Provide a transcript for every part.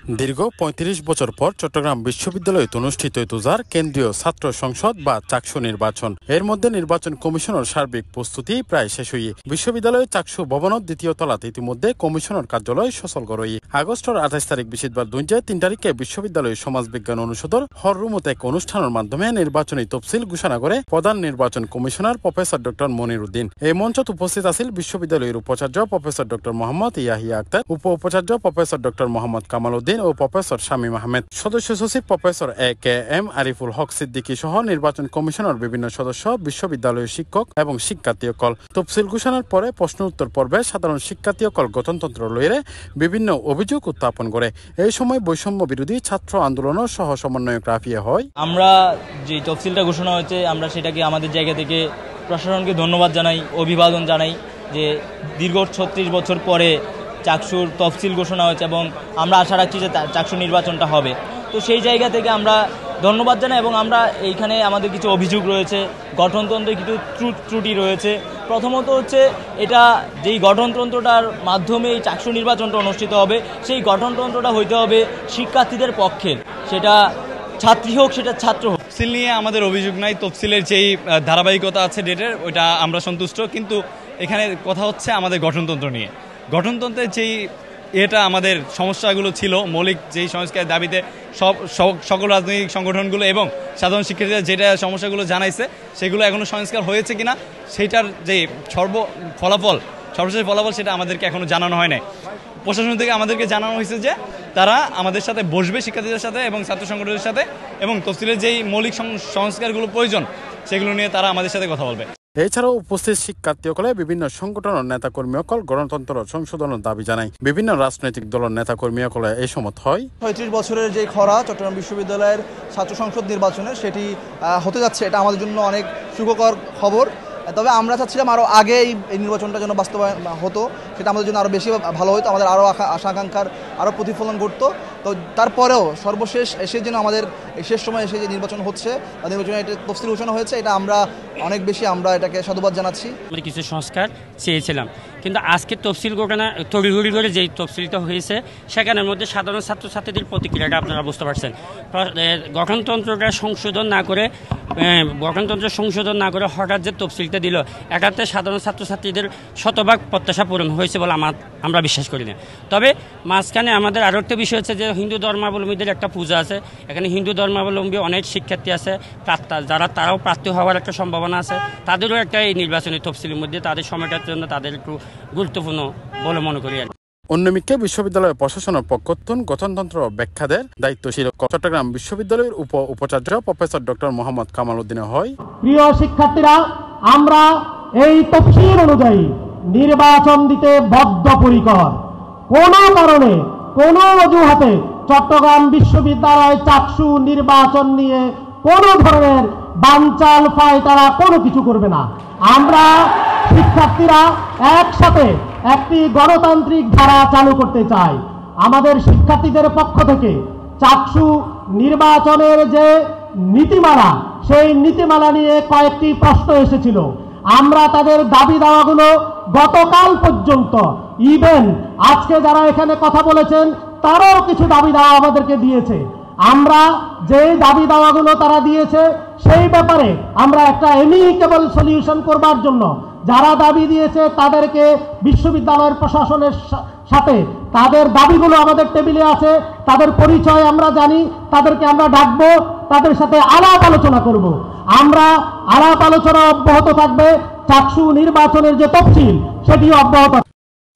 দীর্ঘ ৩৫ বছর পর চট্টগ্রাম বিশ্ববিদ্যালয়ে অনুষ্ঠিত তুজার কেন্দ্রীয় ছাত্র সংসদ বা চাকসু নির্বাচন। এর মধ্যে নির্বাচন কমিশনের সার্বিক প্রস্তুতি প্রায় শেষ হয়ে বিশ্ববিদ্যালয়ের চাকসু ভবনের দ্বিতীয় তলাতে ইতিমধ্যে কমিশনের কার্যালয় সচল করই। আগস্টের ২৮ তারিখ বৃহস্পতিবার ৩ তারিখে বিশ্ববিদ্যালয়ের সমাজ বিজ্ঞান অনুষদের হল রুমত এক অনুষ্ঠানের মাধ্যমে নির্বাচনী তফসিল ঘোষণা করে প্রধান নির্বাচন কমিশনার প্রফেসর ডক্টর মনির উদ্দিন। এই মঞ্চত উপস্থিত আছেন বিশ্ববিদ্যালয়ের উপাচার্য প্রফেসর ডক্টর মোহাম্মদ ইয়াহিয়া আক্তার, উপ উপাচার্য প্রফেসর ডক্টর মোহাম্মদ কামাল উদ্দিন ও প্রফেসর শামীম আহমেদ, সদস্য সচিব প্রফেসর এ.কে.এম. আরিফুল হক সিদ্দিকী সহ নির্বাচন কমিশনের বিভিন্ন সদস্য, বিশ্ববিদ্যালয়ের শিক্ষক এবং শিক্ষার্থীসকল। তফসিল ঘোষণার পরে প্রশ্ন উত্তর পর্বে সাধারণ শিক্ষার্থীসকল গণতন্ত্র লইয়ে বিভিন্ন অভিযোগ উত্থাপন করে। এই সময় বৈষম্য বিরোধী ছাত্র আন্দোলনের সহ সমন্বয়ক রাফিয়া হয়। আমরা যে তফসিলটা ঘোষণা হয়েছে আমরা সেটাকে আমাদের জায়গা থেকে প্রশাসনকে ধন্যবাদ জানাই, অভিবাদন জানাই যে দীর্ঘ ৩৬ বছর পরে চাকসুর তফসিল ঘোষণা হয়েছে এবং আমরা আশা রাখছি যে চাকসু নির্বাচনটা হবে। তো সেই জায়গা থেকে আমরা ধন্যবাদ জানাই এবং আমরা এইখানে আমাদের কিছু অভিযোগ রয়েছে, গঠনতন্ত্রে কিছু ত্রুটি রয়েছে। প্রথমত হচ্ছে এটা যেই গঠনতন্ত্রটার মাধ্যমে এই চাকসু নির্বাচনটা অনুষ্ঠিত হবে সেই গঠনতন্ত্রটা হইতে হবে শিক্ষার্থীদের পক্ষের, সেটা ছাত্রী হোক সেটা ছাত্র হোক। তফসিল নিয়ে আমাদের অভিযোগ নাই, তফসিলের যেই ধারাবাহিকতা আছে ডেটের ওইটা আমরা সন্তুষ্ট, কিন্তু এখানে কথা হচ্ছে আমাদের গঠনতন্ত্র নিয়ে। গঠনতন্ত্রের যেই এটা আমাদের সমস্যাগুলো ছিল, মৌলিক যেই সংস্কারের দাবিতে সকল রাজনৈতিক সংগঠনগুলো এবং সাধারণ শিক্ষার্থীরা যেটা সমস্যাগুলো জানাইছে সেগুলো এখনও সংস্কার হয়েছে কিনা সেইটার যে সর্বশেষ ফলাফল সেটা আমাদেরকে এখনও জানানো হয় নাই। প্রশাসন থেকে আমাদেরকে জানানো হয়েছে যে তারা আমাদের সাথে বসবে, শিক্ষার্থীদের সাথে এবং ছাত্র সংগঠনের সাথে, এবং তফসিলের যেই মৌলিক সংস্কারগুলো প্রয়োজন সেগুলো নিয়ে তারা আমাদের সাথে কথা বলবে। এছাড়াও উপস্থিত শিক্ষার্থীসকলে বিভিন্ন সংগঠনের নেতাকর্মীসকল গণতন্ত্র সংশোধনের দাবি জানায়। বিভিন্ন রাজনৈতিক দলের নেতাকর্মীসকলে এই সমত হয়। ৩৫ বছরের যে খরা চট্টগ্রাম বিশ্ববিদ্যালয়ের ছাত্র সংসদ নির্বাচনে সেটি হতে যাচ্ছে, এটা আমাদের জন্য অনেক সুখকর খবর। তবে আমরা চাচ্ছিলাম আরও আগে এই নির্বাচনটা যেন বাস্তবায়ন হতো, সেটা আমাদের জন্য আরও বেশি ভালো হতো, আমাদের আরও আশা আকাঙ্ক্ষার আরও প্রতিফলন ঘটতো। তো তারপরেও সর্বশেষ এসে যেন আমাদের এই শেষ সময় এসে যে নির্বাচন হচ্ছে, নির্বাচনে এটা তফসিল ঘোষণা হয়েছে, এটা আমরা অনেক বেশি আমরা এটাকে সাধুবাদ জানাচ্ছি। আমরা কিছু সংস্কার চেয়েছিলাম, কিন্তু আজকে তফসিল ঘটনা তড়িঘড়ি করে যেই তফসিলটা হয়েছে সেখানের মধ্যে সাধারণ ছাত্রছাত্রীদের প্রতিক্রিয়াটা আপনারা বুঝতে পারছেন। গঠনতন্ত্রটা সংশোধন না করে হঠাৎ যে তফসিলটা দিল, এটাতে সাধারণ ছাত্রছাত্রীদের শতভাগ প্রত্যাশা পূরণ হয়েছে বলে আমরা বিশ্বাস করি না। তবে মাঝখানে আমাদের আরও একটা বিষয় হচ্ছে যে হিন্দু ধর্মাবলম্বীদের একটা পূজা আছে, এখানে হিন্দু ধর্মাবলম্বী অনেক শিক্ষার্থী আছে, তারাও প্রার্থী হওয়ার একটা সম্ভাবনা আছে, তাদেরও একটা এই নির্বাচনী তফসিলের মধ্যে তাদের সময়টার জন্য তাদের একটু গুরুত্বপূর্ণ বলে মনে করি। অন্যমিকে বিশ্ববিদ্যালয় প্রশাসনের পক্ষতুন গঠনতন্ত্র ব্যাখ্যাদের দায়িত্বশীল চট্টগ্রাম বিশ্ববিদ্যালয়ের উপাচার্য প্রফেসর ডক্টর মোহাম্মদ কামাল উদ্দিনের হয়। প্রিয় শিক্ষার্থীরা, আমরা এই তফসিল অনুযায়ী নির্বাচন দিতে বদ্ধপরিকর। কোনো কারণে কোনো অজুহাতে চট্টগ্রাম বিশ্ববিদ্যালয় চাকসু নির্বাচন নিয়ে কোনো ধরনের বানচাল ফায়তারা কোনো কিছু করবে না। আমরা শিক্ষার্থীরা একসাথে একটি গণতান্ত্রিক ধারা চালু করতে চাই। আমাদের শিক্ষার্থীদের পক্ষ থেকে চাকসু নির্বাচনের যে নীতিমালা, সেই নীতিমালা নিয়ে কয়েকটি প্রশ্ন এসেছিল। আমরা তাদের দাবি দাওয়াগুলো গতকাল পর্যন্ত, ইভেন আজকে যারা এখানে কথা বলেছেন তারাও কিছু দাবি দাওয়া আমাদেরকে দিয়েছে। আমরা যে দাবি দাওয়াগুলো তারা দিয়েছে সেই ব্যাপারে আমরা একটা এমিকেবল সলিউশন করবার জন্য যারা দাবি দিয়েছে তাদেরকে বিশ্ববিদ্যালয়ের প্রশাসনের সাথে তাদের দাবিগুলো আমাদের টেবিলে আছে, তাদের পরিচয় আমরা জানি, তাদেরকে আমরা ডাকবো, তাদের সাথে আলাপ আলোচনা করব। আমরা আলাপ আলোচনা অব্যাহত থাকবে, চাকসু নির্বাচনের যে তফসিল সেটিও অব্যাহত।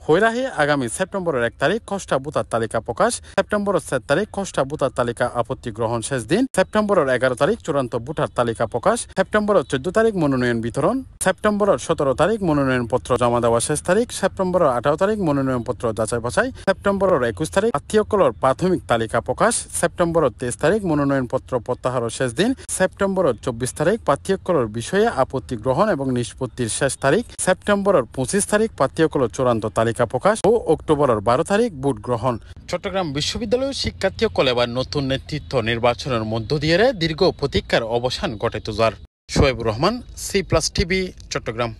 হৈরাহে আগামী সেপ্টেম্বরের 1 তারিখ খসড়া ভোটার তালিকা প্রকাশ, সেপ্টেম্বরের 7 তারিখ খসড়া ভোটার তালিকা আপত্তি গ্রহণ শেষ দিন, সেপ্টেম্বরের 11 তারিখ চূড়ান্ত ভোটার তালিকা প্রকাশ, সেপ্টেম্বরের 14 তারিখ মনোনয়ন বিতরণ, সেপ্টেম্বরের 17 তারিখ মনোনয়নপত্র জমা দেওয়া শেষ তারিখ, সেপ্টেম্বরের 18 তারিখ মনোনয়নপত্র যাচাই বাছাই, সেপ্টেম্বরের 21 তারিখ প্রার্থীসকলের প্রাথমিক তালিকা প্রকাশ, সেপ্টেম্বরের 23 তারিখ মনোনয়নপত্র প্রত্যাহারের শেষ দিন, সেপ্টেম্বরের 24 তারিখ প্রার্থীসকলের বিষয়ে আপত্তি গ্রহণ এবং নিষ্পত্তির শেষ তারিখ, সেপ্টেম্বরের 25 তারিখ প্রার্থীসকলের চূড়ান্ত তালিকা প্রকাশ ও অক্টোবরের 12 তারিখ ভোট গ্রহণ। চট্টগ্রাম বিশ্ববিদ্যালয়ের শিক্ষার্থীসকল এবার নতুন নেতৃত্ব নির্বাচনের মধ্য দিয়ে দীর্ঘ প্রতীক্ষার অবসান ঘটাইতে যার। Shoebur Rahman, C+ TV, Chittagong.